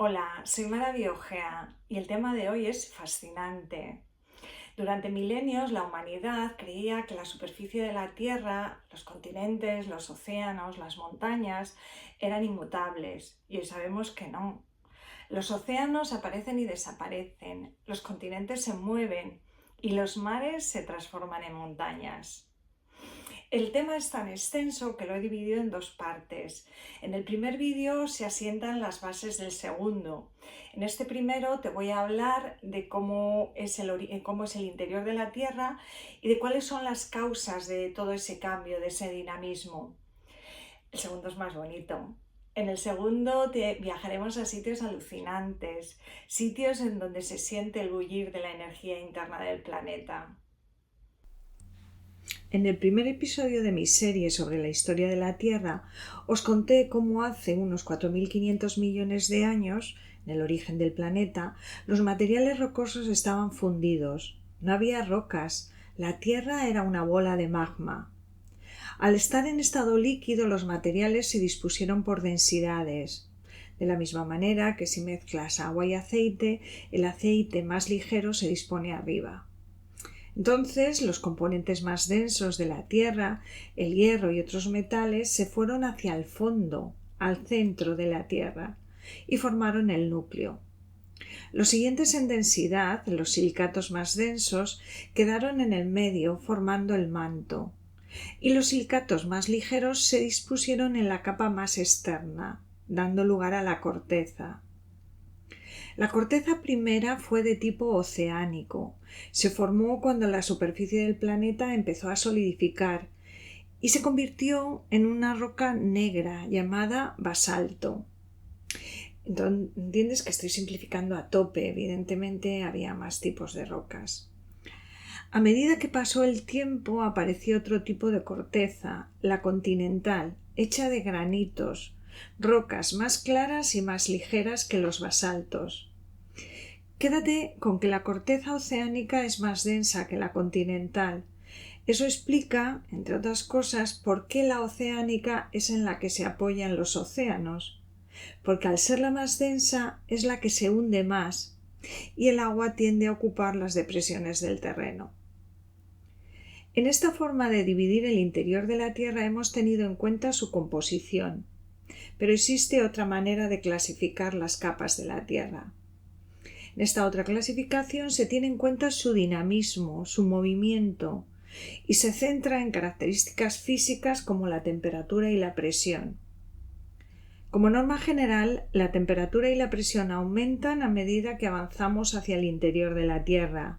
Hola, soy Mara Biogea y el tema de hoy es fascinante. Durante milenios la humanidad creía que la superficie de la Tierra, los continentes, los océanos, las montañas eran inmutables y hoy sabemos que no. Los océanos aparecen y desaparecen, los continentes se mueven y los mares se transforman en montañas. El tema es tan extenso que lo he dividido en dos partes. En el primer vídeo se asientan las bases del segundo. En este primero te voy a hablar de cómo es el interior de la Tierra y de cuáles son las causas de todo ese cambio, de ese dinamismo. El segundo es más bonito. En el segundo viajaremos a sitios alucinantes, sitios en donde se siente el bullir de la energía interna del planeta. En el primer episodio de mi serie sobre la historia de la Tierra os conté cómo hace unos 4.500 millones de años, en el origen del planeta, los materiales rocosos estaban fundidos. No había rocas, la Tierra era una bola de magma. Al estar en estado líquido, los materiales se dispusieron por densidades. De la misma manera que si mezclas agua y aceite, el aceite más ligero se dispone arriba. Entonces, los componentes más densos de la Tierra, el hierro y otros metales, se fueron hacia el fondo, al centro de la Tierra, y formaron el núcleo. Los siguientes en densidad, los silicatos más densos, quedaron en el medio formando el manto, y los silicatos más ligeros se dispusieron en la capa más externa, dando lugar a la corteza. La corteza primera fue de tipo oceánico. Se formó cuando la superficie del planeta empezó a solidificar y se convirtió en una roca negra llamada basalto. Entonces, entiendes que estoy simplificando a tope. Evidentemente había más tipos de rocas. A medida que pasó el tiempo apareció otro tipo de corteza, la continental, hecha de granitos, rocas más claras y más ligeras que los basaltos. Quédate con que la corteza oceánica es más densa que la continental. Eso explica, entre otras cosas, por qué la oceánica es en la que se apoyan los océanos, porque al ser la más densa es la que se hunde más y el agua tiende a ocupar las depresiones del terreno. En esta forma de dividir el interior de la Tierra hemos tenido en cuenta su composición, pero existe otra manera de clasificar las capas de la Tierra. En esta otra clasificación se tiene en cuenta su dinamismo, su movimiento, y se centra en características físicas como la temperatura y la presión. Como norma general, la temperatura y la presión aumentan a medida que avanzamos hacia el interior de la Tierra.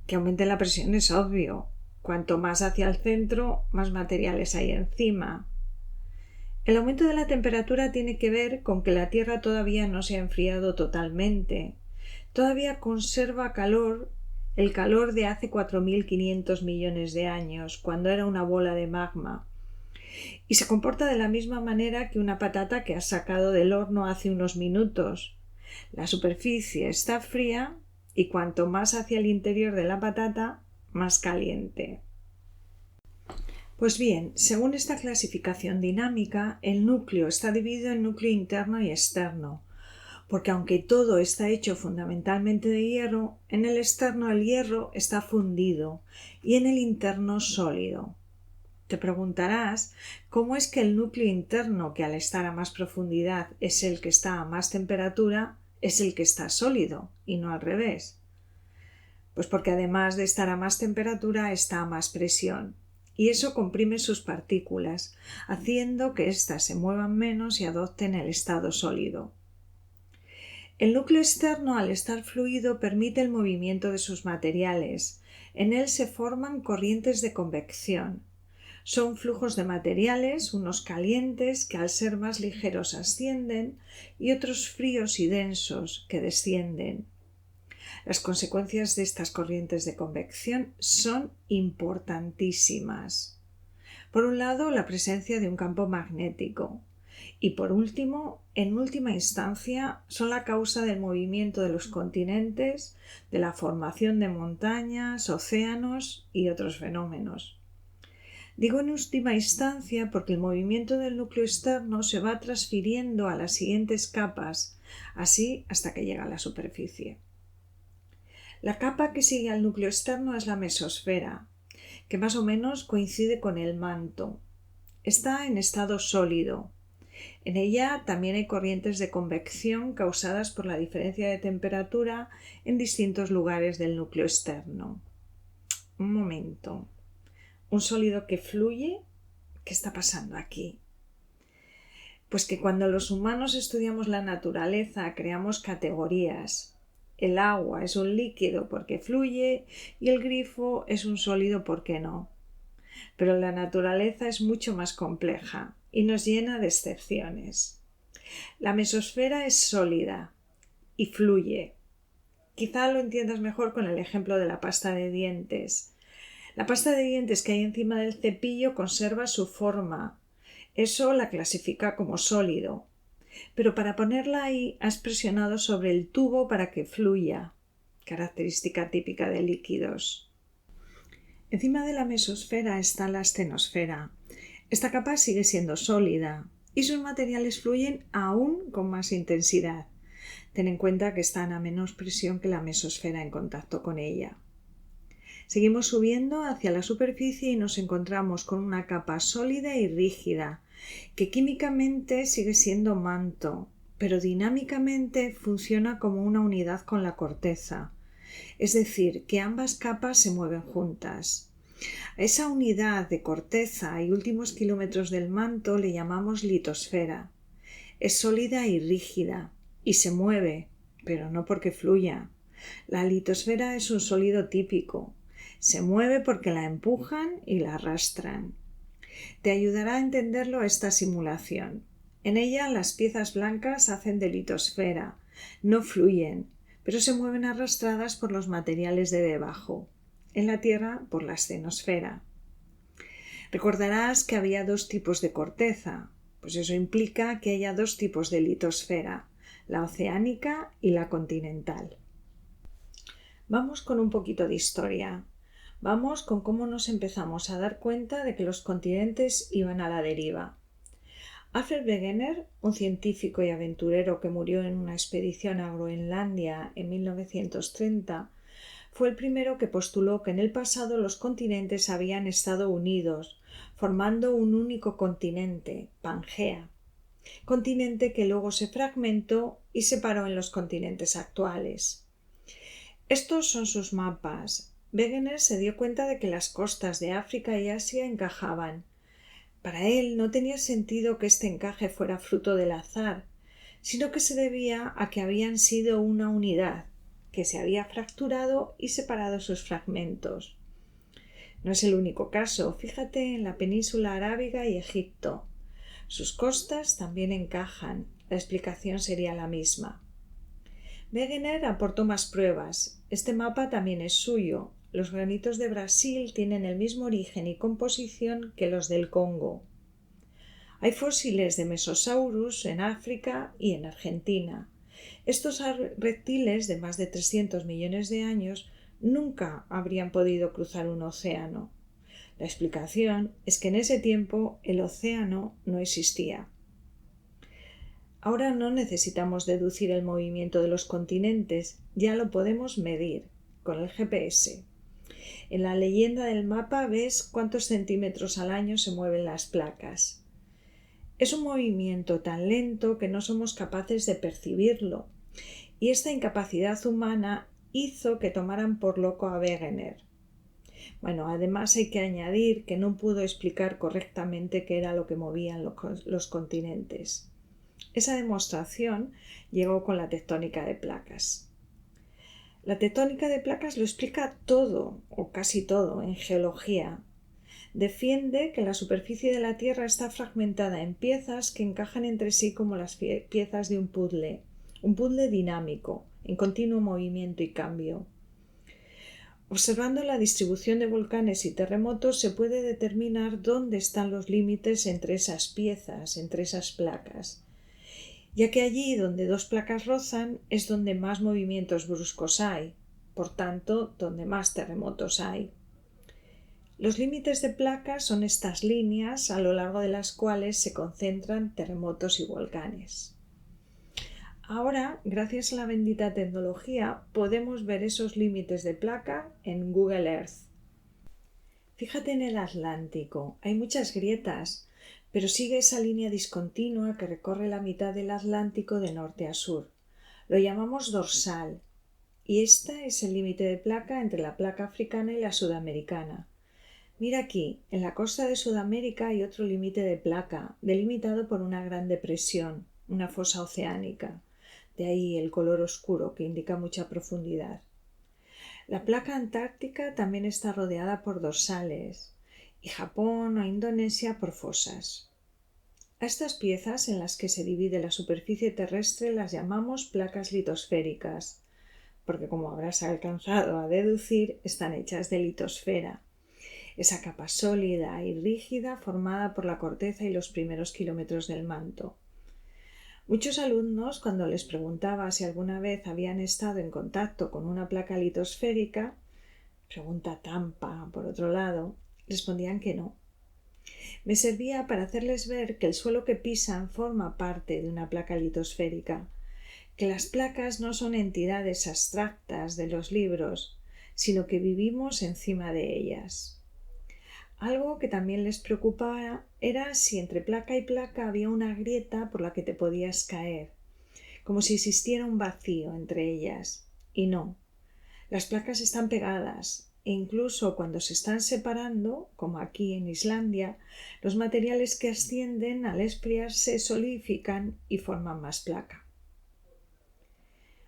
Que aumente la presión es obvio. Cuanto más hacia el centro, más materiales hay encima. El aumento de la temperatura tiene que ver con que la Tierra todavía no se ha enfriado totalmente. Todavía conserva calor, el calor de hace 4.500 millones de años, cuando era una bola de magma. Y se comporta de la misma manera que una patata que has sacado del horno hace unos minutos. La superficie está fría y cuanto más hacia el interior de la patata, más caliente. Pues bien, según esta clasificación dinámica, el núcleo está dividido en núcleo interno y externo, porque aunque todo está hecho fundamentalmente de hierro, en el externo el hierro está fundido y en el interno sólido. Te preguntarás cómo es que el núcleo interno, que al estar a más profundidad es el que está a más temperatura, es el que está sólido y no al revés. Pues porque además de estar a más temperatura está a más presión. Y eso comprime sus partículas, haciendo que éstas se muevan menos y adopten el estado sólido. El núcleo externo, al estar fluido, permite el movimiento de sus materiales. En él se forman corrientes de convección. Son flujos de materiales, unos calientes que al ser más ligeros ascienden y otros fríos y densos que descienden. Las consecuencias de estas corrientes de convección son importantísimas. Por un lado, la presencia de un campo magnético y por último, en última instancia, son la causa del movimiento de los continentes, de la formación de montañas, océanos y otros fenómenos. Digo en última instancia porque el movimiento del núcleo externo se va transfiriendo a las siguientes capas, así hasta que llega a la superficie. La capa que sigue al núcleo externo es la mesosfera, que más o menos coincide con el manto. Está en estado sólido. En ella también hay corrientes de convección causadas por la diferencia de temperatura en distintos lugares del núcleo externo. Un momento. ¿Un sólido que fluye? ¿Qué está pasando aquí? Pues que cuando los humanos estudiamos la naturaleza creamos categorías. El agua es un líquido porque fluye y el grifo es un sólido porque no. Pero la naturaleza es mucho más compleja y nos llena de excepciones. La mesosfera es sólida y fluye. Quizá lo entiendas mejor con el ejemplo de la pasta de dientes. La pasta de dientes que hay encima del cepillo conserva su forma. Eso la clasifica como sólido. Pero para ponerla ahí has presionado sobre el tubo para que fluya, característica típica de líquidos. Encima de la mesosfera está la astenosfera. Esta capa sigue siendo sólida y sus materiales fluyen aún con más intensidad. Ten en cuenta que están a menos presión que la mesosfera en contacto con ella. Seguimos subiendo hacia la superficie y nos encontramos con una capa sólida y rígida, que químicamente sigue siendo manto, pero dinámicamente funciona como una unidad con la corteza. Es decir, que ambas capas se mueven juntas. A esa unidad de corteza y últimos kilómetros del manto le llamamos litosfera. Es sólida y rígida y se mueve, pero no porque fluya. La litosfera es un sólido típico. Se mueve porque la empujan y la arrastran. Te ayudará a entenderlo esta simulación. En ella las piezas blancas hacen de litosfera, no fluyen, pero se mueven arrastradas por los materiales de debajo. En la Tierra por la astenosfera. Recordarás que había dos tipos de corteza, pues eso implica que haya dos tipos de litosfera, la oceánica y la continental. Vamos con un poquito de historia. Vamos con cómo nos empezamos a dar cuenta de que los continentes iban a la deriva. Alfred Wegener, un científico y aventurero que murió en una expedición a Groenlandia en 1930, fue el primero que postuló que en el pasado los continentes habían estado unidos, formando un único continente, Pangea, continente que luego se fragmentó y separó en los continentes actuales. Estos son sus mapas. Wegener se dio cuenta de que las costas de África y Asia encajaban. Para él no tenía sentido que este encaje fuera fruto del azar, sino que se debía a que habían sido una unidad, que se había fracturado y separado sus fragmentos. No es el único caso. Fíjate en la península arábiga y Egipto. Sus costas también encajan. La explicación sería la misma. Wegener aportó más pruebas. Este mapa también es suyo. Los granitos de Brasil tienen el mismo origen y composición que los del Congo. Hay fósiles de Mesosaurus en África y en Argentina. Estos reptiles de más de 300 millones de años nunca habrían podido cruzar un océano. La explicación es que en ese tiempo el océano no existía. Ahora no necesitamos deducir el movimiento de los continentes, ya lo podemos medir con el GPS. En la leyenda del mapa ves cuántos centímetros al año se mueven las placas. Es un movimiento tan lento que no somos capaces de percibirlo, y esta incapacidad humana hizo que tomaran por loco a Wegener. Bueno, además hay que añadir que no pudo explicar correctamente qué era lo que movían los continentes. Esa demostración llegó con la tectónica de placas. La tectónica de placas lo explica todo, o casi todo, en geología. Defiende que la superficie de la Tierra está fragmentada en piezas que encajan entre sí como las piezas de un puzzle dinámico, en continuo movimiento y cambio. Observando la distribución de volcanes y terremotos se puede determinar dónde están los límites entre esas piezas, entre esas placas, ya que allí donde dos placas rozan es donde más movimientos bruscos hay, por tanto, donde más terremotos hay. Los límites de placa son estas líneas a lo largo de las cuales se concentran terremotos y volcanes. Ahora, gracias a la bendita tecnología, podemos ver esos límites de placa en Google Earth. Fíjate en el Atlántico, hay muchas grietas, pero sigue esa línea discontinua que recorre la mitad del Atlántico de norte a sur. Lo llamamos dorsal, y este es el límite de placa entre la placa africana y la sudamericana. Mira aquí, en la costa de Sudamérica hay otro límite de placa, delimitado por una gran depresión, una fosa oceánica. De ahí el color oscuro, que indica mucha profundidad. La placa antártica también está rodeada por dorsales, y Japón o Indonesia por fosas. A estas piezas en las que se divide la superficie terrestre las llamamos placas litosféricas, porque como habrás alcanzado a deducir, están hechas de litosfera, esa capa sólida y rígida formada por la corteza y los primeros kilómetros del manto. Muchos alumnos, cuando les preguntaba si alguna vez habían estado en contacto con una placa litosférica, pregunta trampa, por otro lado, respondían que no. Me servía para hacerles ver que el suelo que pisan forma parte de una placa litosférica, que las placas no son entidades abstractas de los libros, sino que vivimos encima de ellas. Algo que también les preocupaba era si entre placa y placa había una grieta por la que te podías caer, como si existiera un vacío entre ellas. Y no, las placas están pegadas e incluso cuando se están separando, como aquí en Islandia, los materiales que ascienden al enfriarse solidifican y forman más placa.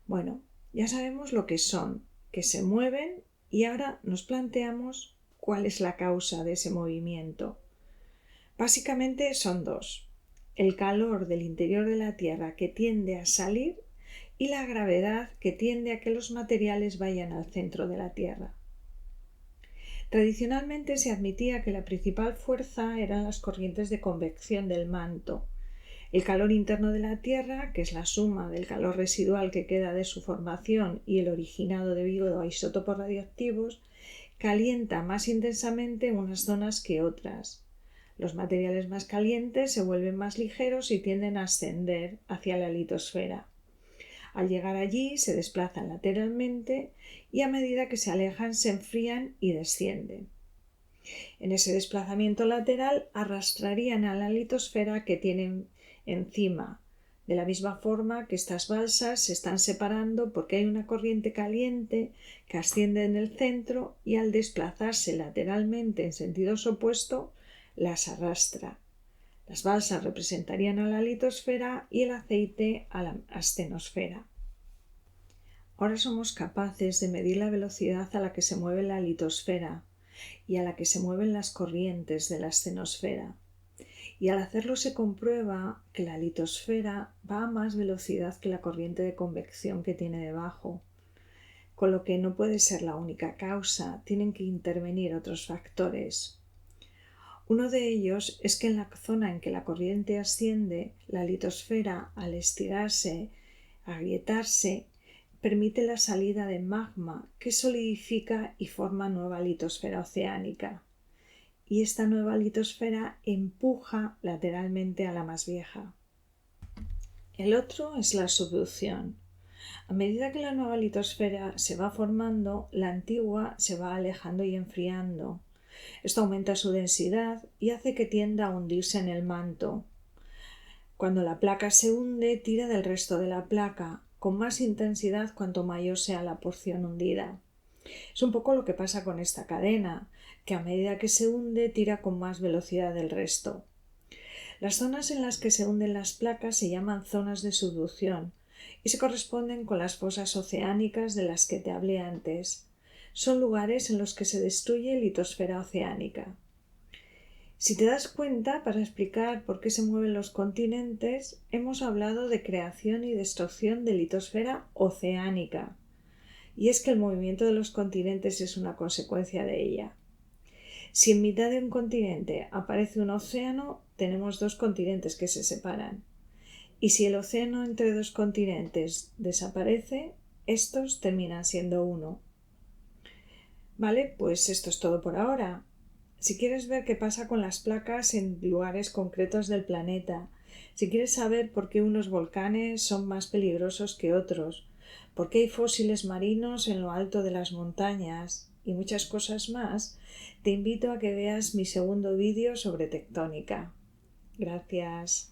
Bueno, ya sabemos lo que son, que se mueven y ahora nos planteamos cuál es la causa de ese movimiento. Básicamente son dos: el calor del interior de la Tierra que tiende a salir y la gravedad que tiende a que los materiales vayan al centro de la Tierra. Tradicionalmente se admitía que la principal fuerza eran las corrientes de convección del manto. El calor interno de la Tierra, que es la suma del calor residual que queda de su formación y el originado debido a isótopos radioactivos, calienta más intensamente unas zonas que otras. Los materiales más calientes se vuelven más ligeros y tienden a ascender hacia la litosfera. Al llegar allí se desplazan lateralmente y a medida que se alejan se enfrían y descienden. En ese desplazamiento lateral arrastrarían a la litosfera que tienen encima, de la misma forma que estas balsas se están separando porque hay una corriente caliente que asciende en el centro y al desplazarse lateralmente en sentidos opuestos las arrastra. Las balsas representarían a la litosfera y el aceite a la astenosfera. Ahora somos capaces de medir la velocidad a la que se mueve la litosfera y a la que se mueven las corrientes de la astenosfera. Y al hacerlo se comprueba que la litosfera va a más velocidad que la corriente de convección que tiene debajo, con lo que no puede ser la única causa, tienen que intervenir otros factores. Uno de ellos es que en la zona en que la corriente asciende, la litosfera, al estirarse, agrietarse, permite la salida de magma que solidifica y forma nueva litosfera oceánica. Y esta nueva litosfera empuja lateralmente a la más vieja. El otro es la subducción. A medida que la nueva litosfera se va formando, la antigua se va alejando y enfriando. Esto aumenta su densidad y hace que tienda a hundirse en el manto. Cuando la placa se hunde, tira del resto de la placa, con más intensidad cuanto mayor sea la porción hundida. Es un poco lo que pasa con esta cadena, que a medida que se hunde tira con más velocidad del resto. Las zonas en las que se hunden las placas se llaman zonas de subducción y se corresponden con las fosas oceánicas de las que te hablé antes. Son lugares en los que se destruye litosfera oceánica. Si te das cuenta, para explicar por qué se mueven los continentes, hemos hablado de creación y destrucción de litosfera oceánica. Y es que el movimiento de los continentes es una consecuencia de ella. Si en mitad de un continente aparece un océano, tenemos dos continentes que se separan. Y si el océano entre dos continentes desaparece, estos terminan siendo uno. Vale, pues esto es todo por ahora. Si quieres ver qué pasa con las placas en lugares concretos del planeta, si quieres saber por qué unos volcanes son más peligrosos que otros, por qué hay fósiles marinos en lo alto de las montañas y muchas cosas más, te invito a que veas mi segundo vídeo sobre tectónica. Gracias.